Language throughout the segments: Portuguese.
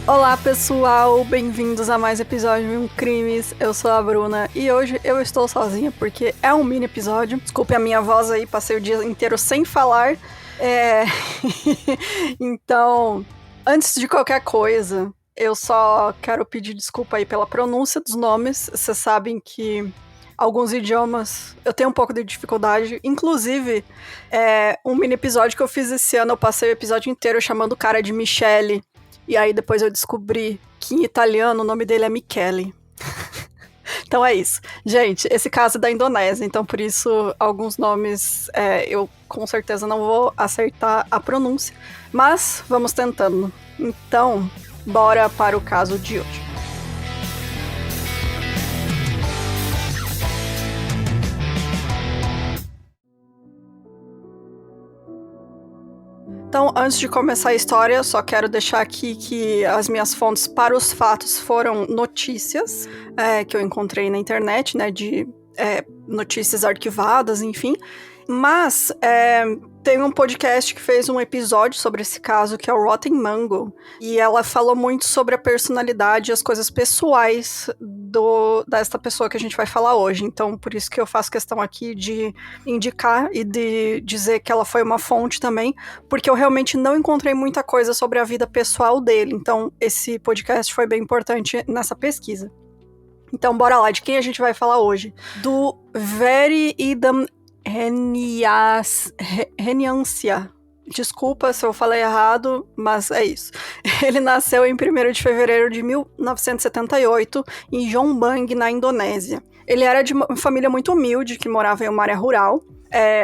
Olá pessoal, bem-vindos a mais episódio de Um Crimes. Eu sou a Bruna e hoje eu estou sozinha porque é um mini episódio. Desculpe a minha voz aí, passei o dia inteiro sem falar. Então, antes de qualquer coisa, eu só quero pedir desculpa aí pela pronúncia dos nomes. Vocês sabem que alguns idiomas eu tenho um pouco de dificuldade. Inclusive, um mini episódio que eu fiz esse ano, eu passei o episódio inteiro chamando o cara de Michele. E aí depois eu descobri que em italiano o nome dele é Michele. Então é isso. Gente, esse caso é da Indonésia, então por isso alguns nomes eu com certeza não vou acertar a pronúncia, mas vamos tentando. Então, bora para o caso de hoje. Então, antes de começar a história, só quero deixar aqui que as minhas fontes para os fatos foram notícias que eu encontrei na internet, né, de notícias arquivadas, enfim. Mas tem um podcast que fez um episódio sobre esse caso, que é o Rotten Mango, e ela falou muito sobre a personalidade e as coisas pessoais desta pessoa que a gente vai falar hoje. Então, por isso que eu faço questão aqui de indicar e de dizer que ela foi uma fonte também, porque eu realmente não encontrei muita coisa sobre a vida pessoal dele. Então, esse podcast foi bem importante nessa pesquisa. Então, bora lá, de quem a gente vai falar hoje? Do Very Idam Reniancia. Desculpa se eu falei errado, mas é isso. Ele nasceu em 1º de fevereiro de 1978 em Jombang, na Indonésia. Ele era de uma família muito humilde, que morava em uma área rural.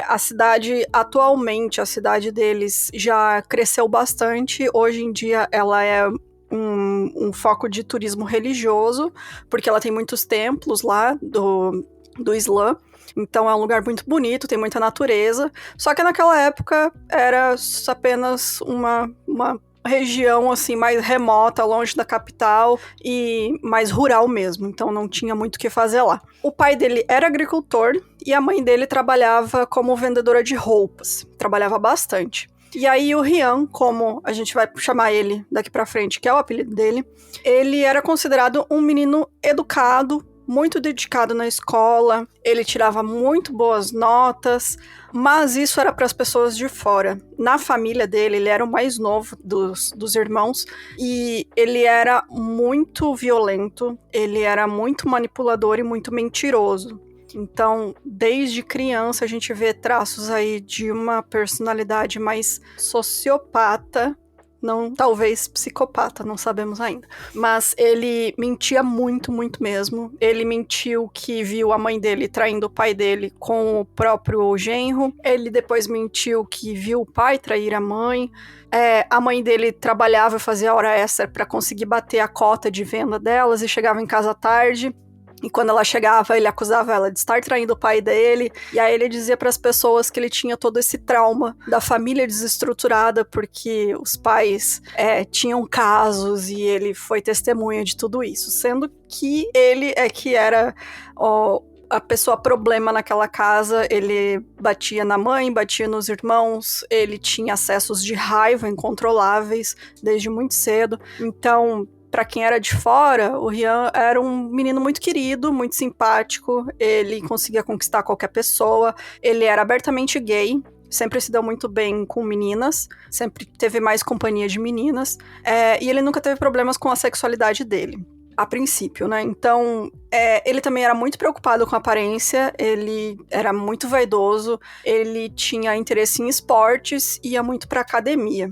A cidade, atualmente, a cidade deles já cresceu bastante. Hoje em dia, ela é um foco de turismo religioso, porque ela tem muitos templos lá do Islã. Então é um lugar muito bonito, tem muita natureza. Só que naquela época era apenas uma região assim mais remota, longe da capital e mais rural mesmo. Então não tinha muito o que fazer lá. O pai dele era agricultor e a mãe dele trabalhava como vendedora de roupas. Trabalhava bastante. E aí o Rian, como a gente vai chamar ele daqui pra frente, que é o apelido dele, ele era considerado um menino educado, muito dedicado na escola, ele tirava muito boas notas, mas isso era para as pessoas de fora. Na família dele, ele era o mais novo dos irmãos, e ele era muito violento, ele era muito manipulador e muito mentiroso. Então, desde criança, a gente vê traços aí de uma personalidade mais sociopata, não, talvez psicopata, não sabemos ainda. Mas ele mentia muito, muito mesmo. Ele mentiu que viu a mãe dele traindo o pai dele com o próprio genro. Ele depois mentiu que viu o pai trair a mãe. A mãe dele trabalhava e fazia hora extra para conseguir bater a cota de venda delas e chegava em casa tarde. E quando ela chegava, ele acusava ela de estar traindo o pai dele. E aí ele dizia para as pessoas que ele tinha todo esse trauma da família desestruturada, porque os pais tinham casos e ele foi testemunha de tudo isso. Sendo que ele que era a pessoa problema naquela casa. Ele batia na mãe, batia nos irmãos, ele tinha acessos de raiva incontroláveis desde muito cedo. Então, para quem era de fora, o Rian era um menino muito querido, muito simpático, ele conseguia conquistar qualquer pessoa, ele era abertamente gay, sempre se deu muito bem com meninas, sempre teve mais companhia de meninas, e ele nunca teve problemas com a sexualidade dele, a princípio, né? Então, ele também era muito preocupado com a aparência, ele era muito vaidoso, ele tinha interesse em esportes e ia muito pra academia.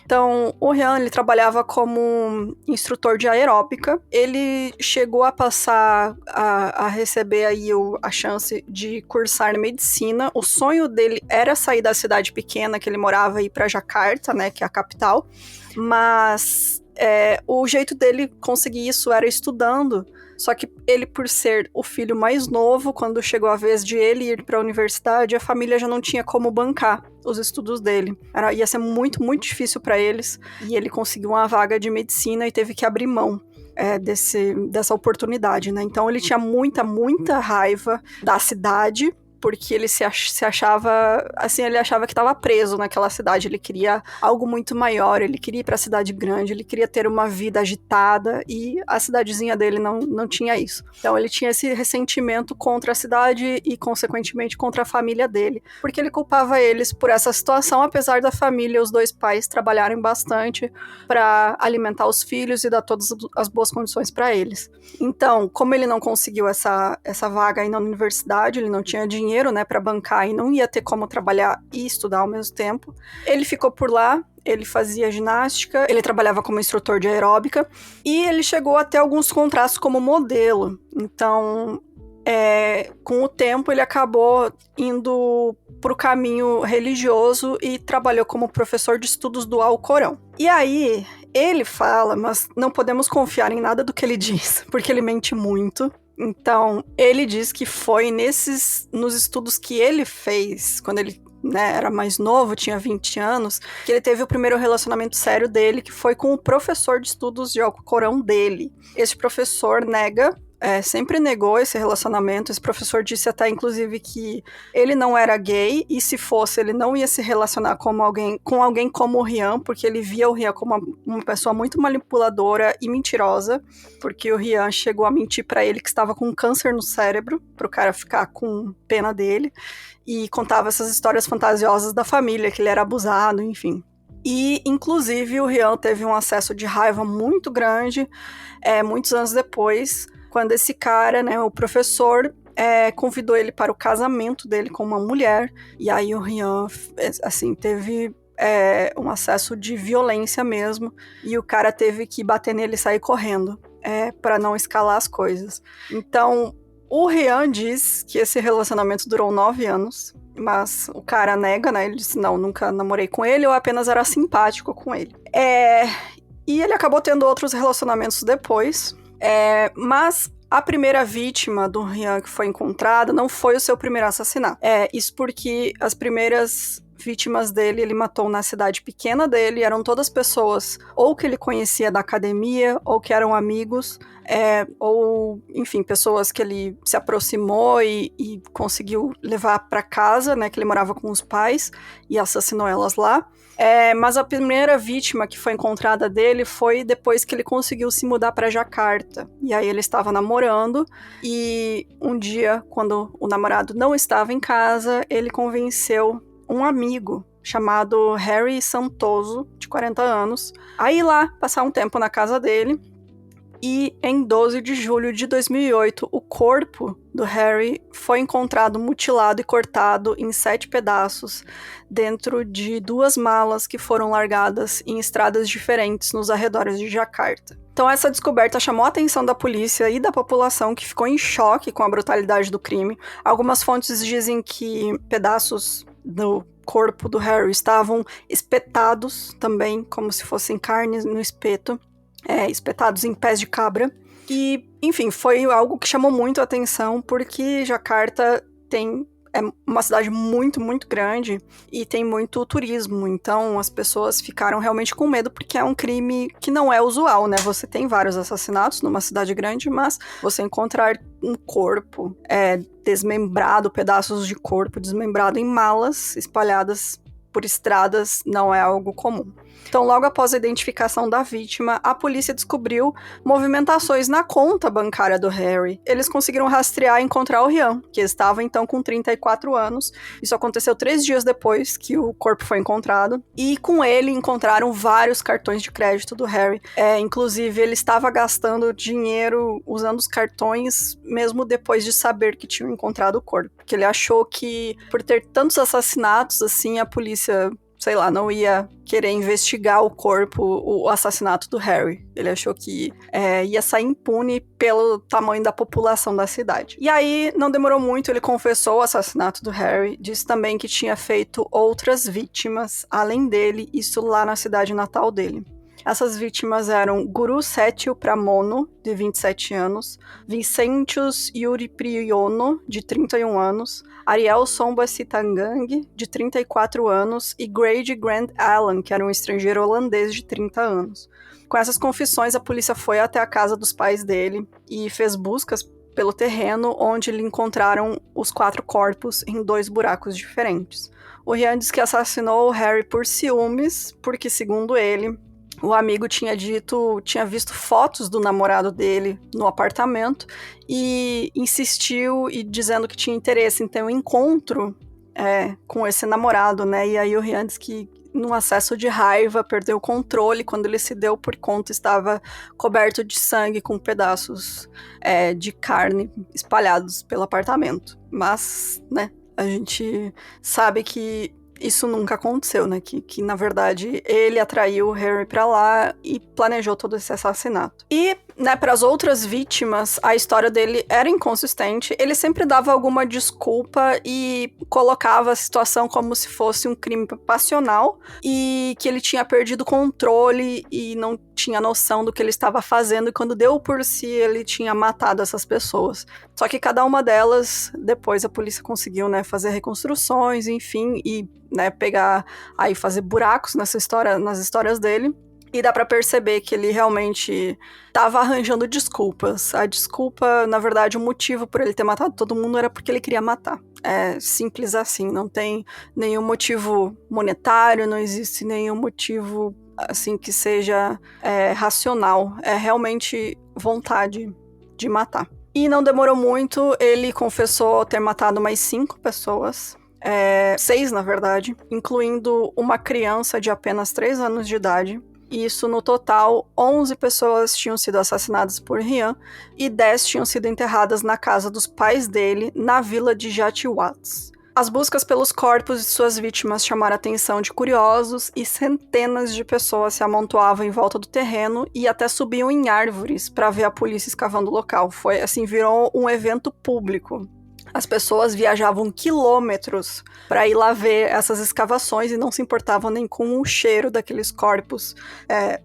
Então, o Rian, ele trabalhava como instrutor de aeróbica. Ele chegou a passar a receber aí a chance de cursar medicina. O sonho dele era sair da cidade pequena que ele morava e ir para Jakarta, né, que é a capital. Mas o jeito dele conseguir isso era estudando. Só que ele, por ser o filho mais novo, quando chegou a vez de ele ir para a universidade, a família já não tinha como bancar os estudos dele. Ia ser muito, muito difícil para eles. E ele conseguiu uma vaga de medicina e teve que abrir mão dessa oportunidade, né? Então ele tinha muita, muita raiva da cidade porque ele se achava, assim, ele achava que estava preso naquela cidade, ele queria algo muito maior, ele queria ir para a cidade grande, ele queria ter uma vida agitada, e a cidadezinha dele não tinha isso. Então ele tinha esse ressentimento contra a cidade e, consequentemente, contra a família dele, porque ele culpava eles por essa situação, apesar da família, os dois pais, trabalharem bastante para alimentar os filhos e dar todas as boas condições para eles. Então, como ele não conseguiu essa vaga aí na universidade, ele não tinha dinheiro, né, para bancar e não ia ter como trabalhar e estudar ao mesmo tempo, ele ficou por lá. Ele fazia ginástica, ele trabalhava como instrutor de aeróbica e ele chegou a ter alguns contratos como modelo. Então, com o tempo, ele acabou indo para o caminho religioso e trabalhou como professor de estudos do Alcorão. E aí, ele fala, mas não podemos confiar em nada do que ele diz, porque ele mente muito. Então, ele diz que foi nos estudos que ele fez, quando ele, né, era mais novo, tinha 20 anos, que ele teve o primeiro relacionamento sério dele, que foi com o professor de estudos de Alcorão dele. Esse professor sempre negou esse relacionamento. Esse professor disse até, inclusive, que ele não era gay, e se fosse, ele não ia se relacionar com alguém como o Rian, porque ele via o Rian como uma pessoa muito manipuladora e mentirosa, porque o Rian chegou a mentir pra ele que estava com câncer no cérebro, pro cara ficar com pena dele, e contava essas histórias fantasiosas da família, que ele era abusado, enfim. E, inclusive, o Rian teve um acesso de raiva muito grande, muitos anos depois, quando esse cara, né, o professor, convidou ele para o casamento dele com uma mulher, e aí o Rian, assim, teve um acesso de violência mesmo, e o cara teve que bater nele e sair correndo, para não escalar as coisas. Então, o Rian diz que esse relacionamento durou 9 anos, mas o cara nega, né, ele disse, não, nunca namorei com ele, eu apenas era simpático com ele. E ele acabou tendo outros relacionamentos depois, mas a primeira vítima do Rian que foi encontrada não foi o seu primeiro assassinato. Isso porque as primeiras vítimas dele, ele matou na cidade pequena dele, eram todas pessoas ou que ele conhecia da academia, ou que eram amigos, ou, enfim, pessoas que ele se aproximou e conseguiu levar para casa, né, que ele morava com os pais, e assassinou elas lá. Mas a primeira vítima que foi encontrada dele foi depois que ele conseguiu se mudar para Jakarta. E aí ele estava namorando, e um dia, quando o namorado não estava em casa, ele convenceu um amigo chamado Harry Santoso, de 40 anos, a ir lá passar um tempo na casa dele. E em 12 de julho de 2008, o corpo do Harry foi encontrado mutilado e cortado em 7 pedaços dentro de 2 malas que foram largadas em estradas diferentes nos arredores de Jakarta. Então essa descoberta chamou a atenção da polícia e da população, que ficou em choque com a brutalidade do crime. Algumas fontes dizem que pedaços do corpo do Harry estavam espetados também, como se fossem carnes no espeto. Espetados em pés de cabra. E, enfim, foi algo que chamou muito a atenção, porque Jakarta é uma cidade muito, muito grande e tem muito turismo, então as pessoas ficaram realmente com medo, porque é um crime que não é usual, né? Você tem vários assassinatos numa cidade grande, mas você encontrar um corpo desmembrado, pedaços de corpo desmembrado em malas espalhadas por estradas, não é algo comum. Então, logo após a identificação da vítima, a polícia descobriu movimentações na conta bancária do Harry. Eles conseguiram rastrear e encontrar o Rian, que estava então com 34 anos. Isso aconteceu 3 dias depois que o corpo foi encontrado. E com ele encontraram vários cartões de crédito do Harry. Inclusive, ele estava gastando dinheiro usando os cartões, mesmo depois de saber que tinham encontrado o corpo. Porque ele achou que, por ter tantos assassinatos, assim, a polícia, sei lá, não ia querer investigar o assassinato do Harry. Ele achou que ia sair impune pelo tamanho da população da cidade. E aí, não demorou muito, ele confessou o assassinato do Harry, disse também que tinha feito outras vítimas, além dele, isso lá na cidade natal dele. Essas vítimas eram Guru Setiu Pramono, de 27 anos, Vicentius Yuri Priyono, de 31 anos, Ariel Somba Sitangang, de 34 anos, e Grady Grant Allen, que era um estrangeiro holandês de 30 anos. Com essas confissões, a polícia foi até a casa dos pais dele e fez buscas pelo terreno, onde lhe encontraram os 4 corpos em 2 buracos diferentes. O Ryan diz que assassinou o Harry por ciúmes, porque, segundo ele, o amigo tinha visto fotos do namorado dele no apartamento e insistiu e dizendo que tinha interesse em ter um encontro com esse namorado, né? E aí o Ryan diz que, num acesso de raiva, perdeu o controle. Quando ele se deu por conta, estava coberto de sangue, com pedaços de carne espalhados pelo apartamento. Mas, né, a gente sabe que isso nunca aconteceu, né? Que na verdade, ele atraiu o Harry pra lá e planejou todo esse assassinato. E, né, para as outras vítimas, a história dele era inconsistente. Ele sempre dava alguma desculpa e colocava a situação como se fosse um crime passional e que ele tinha perdido o controle e não tinha noção do que ele estava fazendo, e quando deu por si, ele tinha matado essas pessoas. Só que cada uma delas, depois a polícia conseguiu, né, fazer reconstruções, enfim, e, né, fazer buracos nas histórias dele. E dá pra perceber que ele realmente tava arranjando desculpas. A desculpa, na verdade, o motivo por ele ter matado todo mundo era porque ele queria matar. É simples assim, não tem nenhum motivo monetário, não existe nenhum motivo, assim, que seja racional. É realmente vontade de matar. E não demorou muito, ele confessou ter matado mais 5 pessoas. 6, na verdade, incluindo uma criança de apenas 3 anos de idade. Isso, no total, 11 pessoas tinham sido assassinadas por Ryan e 10 tinham sido enterradas na casa dos pais dele, na vila de Jatiwats. As buscas pelos corpos de suas vítimas chamaram a atenção de curiosos e centenas de pessoas se amontoavam em volta do terreno e até subiam em árvores para ver a polícia escavando o local. Foi assim, virou um evento público. As pessoas viajavam quilômetros para ir lá ver essas escavações e não se importavam nem com o cheiro daqueles corpos,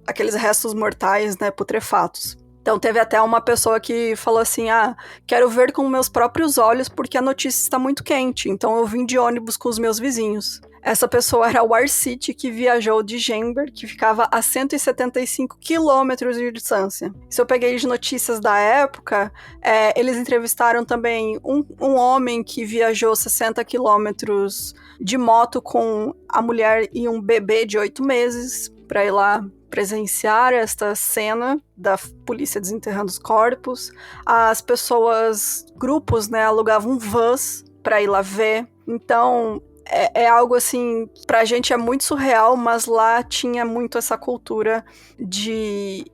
aqueles restos mortais, né, putrefatos. Então teve até uma pessoa que falou assim, quero ver com meus próprios olhos porque a notícia está muito quente, então eu vim de ônibus com os meus vizinhos. Essa pessoa era o Arcite, que viajou de Gember, que ficava a 175 quilômetros de distância. Se eu peguei de notícias da época, eles entrevistaram também um homem que viajou 60 quilômetros de moto com a mulher e um bebê de 8 meses para ir lá presenciar esta cena da polícia desenterrando os corpos. As pessoas, grupos, né, alugavam vans para ir lá ver. Então é algo assim, pra gente é muito surreal, mas lá tinha muito essa cultura de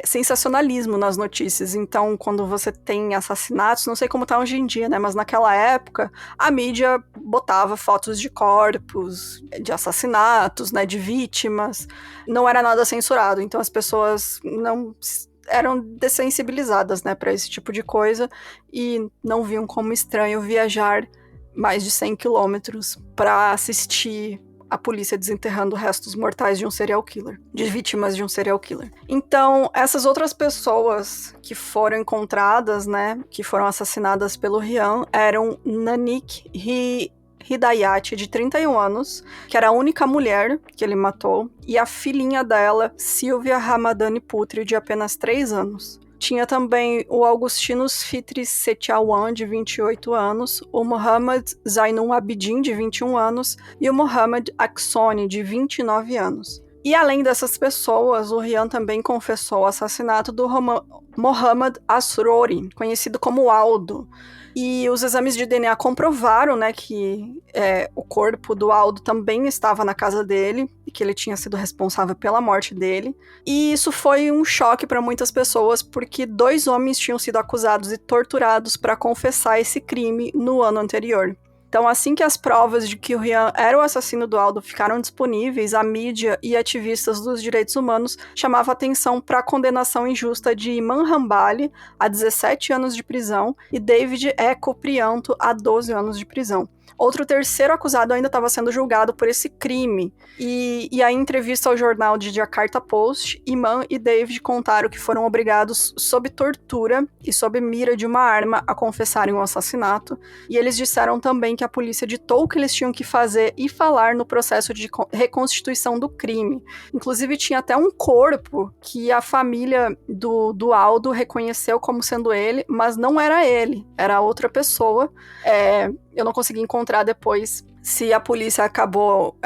sensacionalismo nas notícias. Então, quando você tem assassinatos, não sei como tá hoje em dia, né, mas naquela época, a mídia botava fotos de corpos, de assassinatos, né, de vítimas. Não era nada censurado, então as pessoas não eram dessensibilizadas, né, pra esse tipo de coisa e não viam como estranho viajar mais de 100 quilômetros para assistir a polícia desenterrando restos mortais de um serial killer, de vítimas de um serial killer. Então, essas outras pessoas que foram encontradas, né, que foram assassinadas pelo Ryan, eram Nanik Hidayat, de 31 anos, que era a única mulher que ele matou, e a filhinha dela, Sylvia Ramadani Putri, de apenas 3 anos. Tinha também o Augustinus Fitri Setiawan, de 28 anos, o Mohamed Zainun Abidin, de 21 anos, e o Mohamed Aksoni, de 29 anos. E além dessas pessoas, o Ryan também confessou o assassinato do Mohamed Asrori, conhecido como Aldo. E os exames de DNA comprovaram, né, que o corpo do Aldo também estava na casa dele e que ele tinha sido responsável pela morte dele. E isso foi um choque para muitas pessoas, porque 2 homens tinham sido acusados e torturados para confessar esse crime no ano anterior. Então, assim que as provas de que o Ryan era o assassino do Aldo ficaram disponíveis, a mídia e ativistas dos direitos humanos chamavam atenção para a condenação injusta de Iman Hambali a 17 anos de prisão e David Eco Prianto a 12 anos de prisão. outro terceiro acusado ainda estava sendo julgado por esse crime. E aí, em entrevista ao jornal de Jakarta Post, Iman e David contaram que foram obrigados, sob tortura e sob mira de uma arma, a confessarem o assassinato. E eles disseram também que a polícia ditou o que eles tinham que fazer e falar no processo de reconstituição do crime. Inclusive, tinha até um corpo que a família do Aldo reconheceu como sendo ele, mas não era ele, era outra pessoa. Eu não consegui encontrar depois se a polícia acabou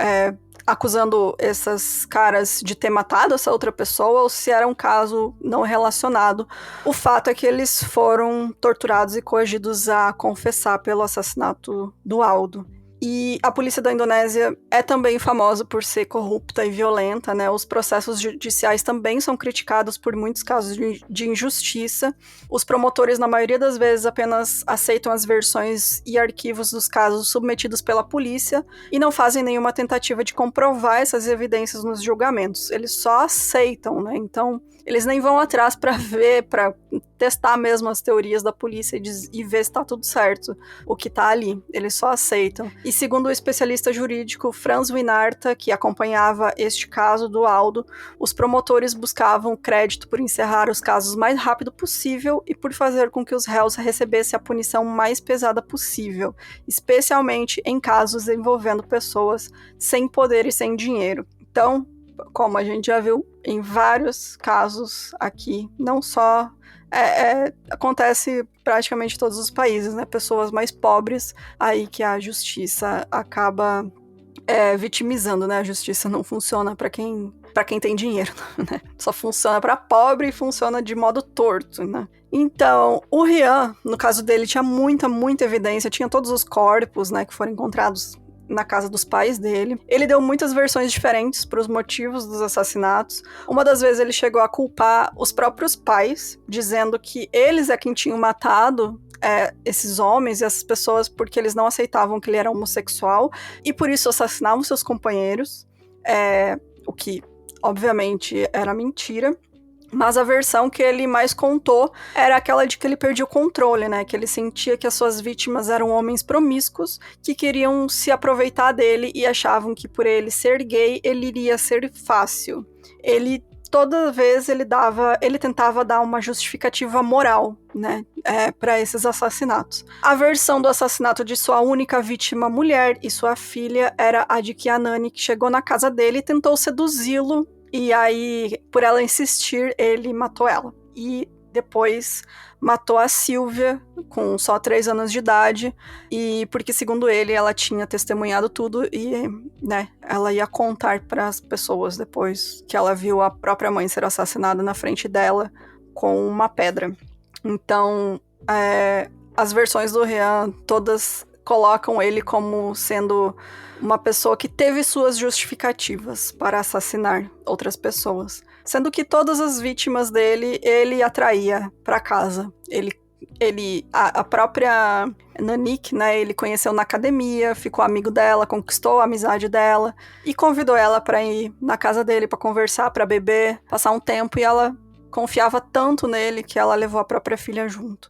acusando esses caras de ter matado essa outra pessoa ou se era um caso não relacionado. O fato é que eles foram torturados e coagidos a confessar pelo assassinato do Aldo. E a polícia da Indonésia é também famosa por ser corrupta e violenta, né? Os processos judiciais também são criticados por muitos casos de injustiça. Os promotores, na maioria das vezes, apenas aceitam as versões e arquivos dos casos submetidos pela polícia e não fazem nenhuma tentativa de comprovar essas evidências nos julgamentos. Eles só aceitam, né? Então, eles nem vão atrás para ver, para testar mesmo as teorias da polícia e ver se está tudo certo, o que está ali. Eles só aceitam. E segundo o especialista jurídico Franz Winarta, que acompanhava este caso do Aldo, os promotores buscavam crédito por encerrar os casos o mais rápido possível e por fazer com que os réus recebessem a punição mais pesada possível, especialmente em casos envolvendo pessoas sem poder e sem dinheiro. Então, como a gente já viu em vários casos aqui, não só acontece praticamente em todos os países, né? Pessoas mais pobres, aí que a justiça acaba vitimizando, né? A justiça não funciona para quem tem dinheiro, né? Só funciona para pobre e funciona de modo torto, né? Então, o Rian, no caso dele, tinha muita evidência, tinha todos os corpos, né, que foram encontrados na casa dos pais dele. Ele deu muitas versões diferentes para os motivos dos assassinatos. Uma das vezes ele chegou a culpar os próprios pais, dizendo que eles é quem tinham matado esses homens e essas pessoas porque eles não aceitavam que ele era homossexual e por isso assassinavam seus companheiros, o que obviamente era mentira. Mas a versão que ele mais contou era aquela de que ele perdia o controle, né? Que ele sentia que as suas vítimas eram homens promíscuos que queriam se aproveitar dele e achavam que por ele ser gay, ele iria ser fácil. Toda vez ele tentava dar uma justificativa moral, né, para esses assassinatos. A versão do assassinato de sua única vítima mulher e sua filha era a de que a Nani chegou na casa dele e tentou seduzi-lo. E aí, por ela insistir, ele matou ela. E depois matou a Silvia, com só 3 anos de idade, e porque, segundo ele, ela tinha testemunhado tudo e, né, ela ia contar para as pessoas depois que ela viu a própria mãe ser assassinada na frente dela com uma pedra. Então, as versões do Rian todas colocam ele como sendo uma pessoa que teve suas justificativas para assassinar outras pessoas. Sendo que todas as vítimas dele, ele atraía para casa. A própria Nanik, né, ele conheceu na academia, ficou amigo dela, conquistou a amizade dela e convidou ela para ir na casa dele para conversar, para beber, passar um tempo, e ela confiava tanto nele que ela levou a própria filha junto.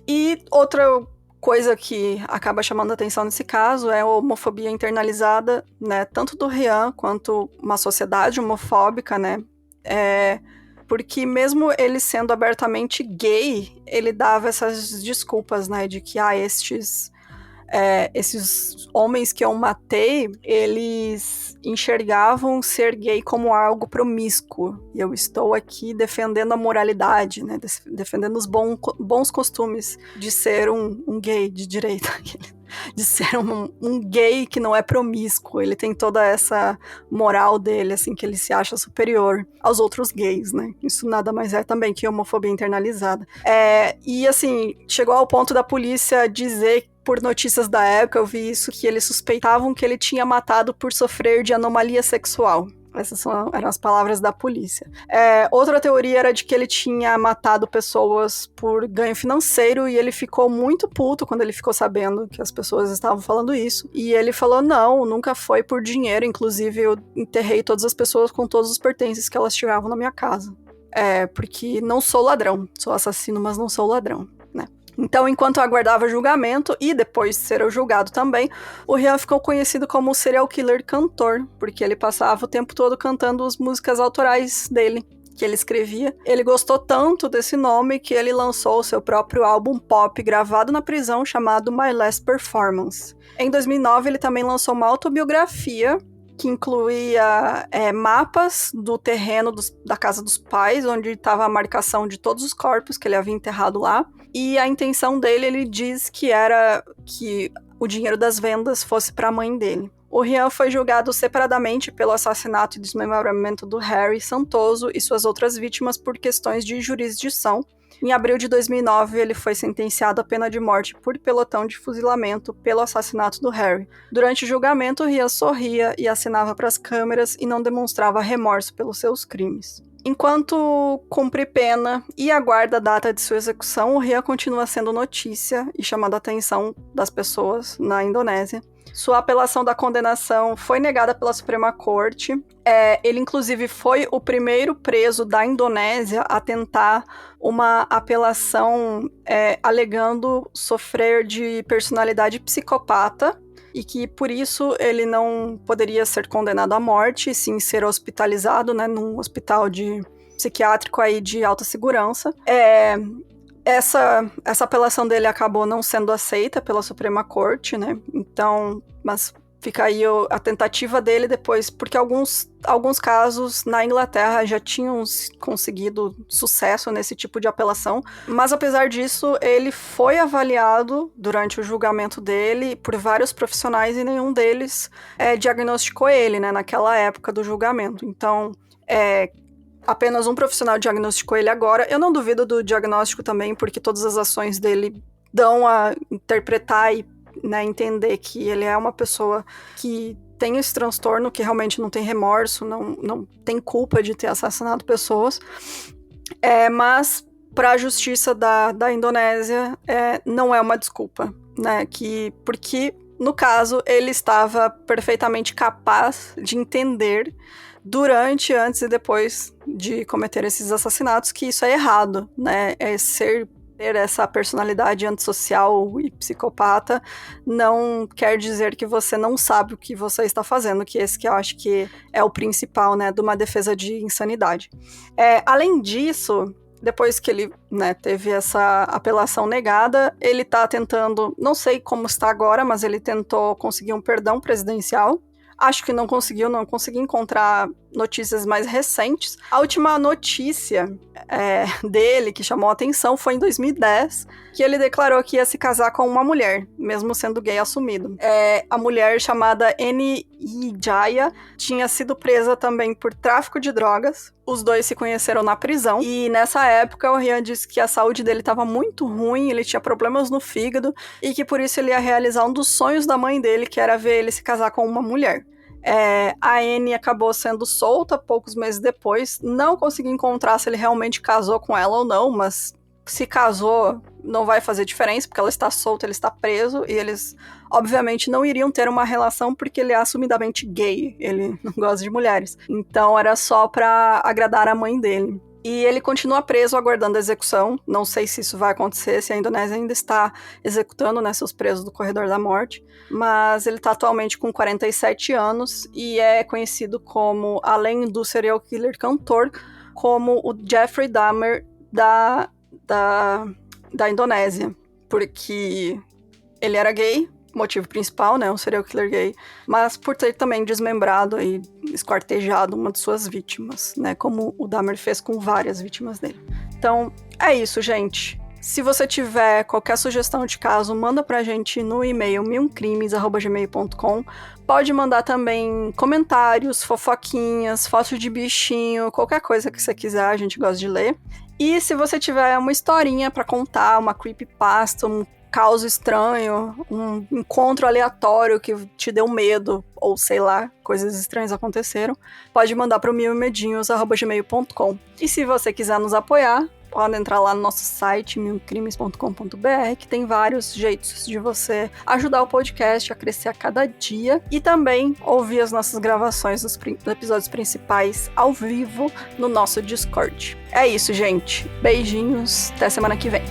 E outra coisa que acaba chamando a atenção nesse caso é a homofobia internalizada, né, tanto do Rian quanto uma sociedade homofóbica, né, porque mesmo ele sendo abertamente gay, ele dava essas desculpas, né, de que esses homens que eu matei, eles enxergavam ser gay como algo promíscuo. E eu estou aqui defendendo a moralidade, né? Defendendo os bons costumes de ser um gay de direita. De ser um gay que não é promíscuo. Ele tem toda essa moral dele, assim, que ele se acha superior aos outros gays, né? Isso nada mais é também que homofobia internalizada. E, assim, chegou ao ponto da polícia dizer, por notícias da época, eu vi isso, que eles suspeitavam que ele tinha matado por sofrer de anomalia sexual. Essas eram as palavras da polícia. Outra teoria era de que ele tinha matado pessoas por ganho financeiro, e ele ficou muito puto quando ele ficou sabendo que as pessoas estavam falando isso. E ele falou, não, nunca foi por dinheiro, inclusive eu enterrei todas as pessoas com todos os pertences que elas tiravam na minha casa. Porque não sou ladrão, sou assassino, mas não sou ladrão, né? Então, enquanto aguardava julgamento e depois ser julgado também, o Rian ficou conhecido como o serial killer cantor, porque ele passava o tempo todo cantando as músicas autorais dele, que ele escrevia. Ele gostou tanto desse nome que ele lançou o seu próprio álbum pop gravado na prisão chamado My Last Performance. Em 2009, ele também lançou uma autobiografia que incluía mapas do terreno da casa dos pais, onde estava a marcação de todos os corpos que ele havia enterrado lá. E a intenção dele, ele diz que era que o dinheiro das vendas fosse para a mãe dele. O Rian foi julgado separadamente pelo assassinato e desmembramento do Harry Santoso e suas outras vítimas por questões de jurisdição. Em abril de 2009, ele foi sentenciado à pena de morte por pelotão de fuzilamento pelo assassinato do Harry. Durante o julgamento, Rian sorria e acenava para as câmeras e não demonstrava remorso pelos seus crimes. Enquanto cumpre pena e aguarda a data de sua execução, o Rian continua sendo notícia e chamando a atenção das pessoas na Indonésia. Sua apelação da condenação foi negada pela Suprema Corte. Ele, inclusive, foi o primeiro preso da Indonésia a tentar uma apelação alegando sofrer de personalidade psicopata e que, por isso, ele não poderia ser condenado à morte, e sim ser hospitalizado, né, num hospital psiquiátrico aí de alta segurança. Essa apelação dele acabou não sendo aceita pela Suprema Corte, né? Então, mas fica aí a tentativa dele depois, porque alguns casos na Inglaterra já tinham conseguido sucesso nesse tipo de apelação, mas apesar disso, ele foi avaliado durante o julgamento dele por vários profissionais e nenhum deles diagnosticou ele, né, naquela época do julgamento. Então, apenas um profissional diagnosticou ele agora. Eu não duvido do diagnóstico também, porque todas as ações dele dão a interpretar e, né, entender que ele é uma pessoa que tem esse transtorno, que realmente não tem remorso, não tem culpa de ter assassinado pessoas. Mas para a justiça da Indonésia não é uma desculpa, né? Porque, no caso, ele estava perfeitamente capaz de entender durante, antes e depois de cometer esses assassinatos, que isso é errado, né? Ter essa personalidade antissocial e psicopata não quer dizer que você não sabe o que você está fazendo, que esse que eu acho que é o principal, né, de uma defesa de insanidade. Além disso, depois que ele, né, teve essa apelação negada, ele está tentando, não sei como está agora, mas ele tentou conseguir um perdão presidencial. Acho que não consegui encontrar notícias mais recentes. A última notícia dele que chamou a atenção foi em 2010, que ele declarou que ia se casar com uma mulher, mesmo sendo gay assumido. A mulher, chamada Eni Jaya, tinha sido presa também por tráfico de drogas. Os dois se conheceram na prisão, e nessa época o Rian disse que a saúde dele estava muito ruim, ele tinha problemas no fígado, e que por isso ele ia realizar um dos sonhos da mãe dele, que era ver ele se casar com uma mulher. A Annie acabou sendo solta poucos meses depois. Não consegui encontrar se ele realmente casou com ela ou não, mas se casou não vai fazer diferença, porque ela está solta, ele está preso, e eles obviamente não iriam ter uma relação porque ele é assumidamente gay, ele não gosta de mulheres. Então era só pra agradar a mãe dele. E ele continua preso aguardando a execução. Não sei se isso vai acontecer, se a Indonésia ainda está executando, né, seus presos do corredor da morte. Mas ele está atualmente com 47 anos e é conhecido como, além do serial killer cantor, como o Jeffrey Dahmer da Indonésia. Porque ele era gay, motivo principal, né, um serial killer gay, mas por ter também desmembrado e esquartejado uma de suas vítimas, né, como o Dahmer fez com várias vítimas dele. Então, é isso, gente. Se você tiver qualquer sugestão de caso, manda pra gente no e-mail milcrimes@gmail.com. Pode mandar também comentários, fofoquinhas, fotos de bichinho, qualquer coisa que você quiser, a gente gosta de ler. E se você tiver uma historinha pra contar, uma creepypasta, um caos estranho, um encontro aleatório que te deu medo, ou sei lá, coisas estranhas aconteceram, pode mandar para o milmedinhos@gmail.com. E se você quiser nos apoiar, pode entrar lá no nosso site, milcrimes.com.br, que tem vários jeitos de você ajudar o podcast a crescer a cada dia, e também ouvir as nossas gravações dos episódios principais ao vivo no nosso Discord. É isso, gente. Beijinhos, até semana que vem.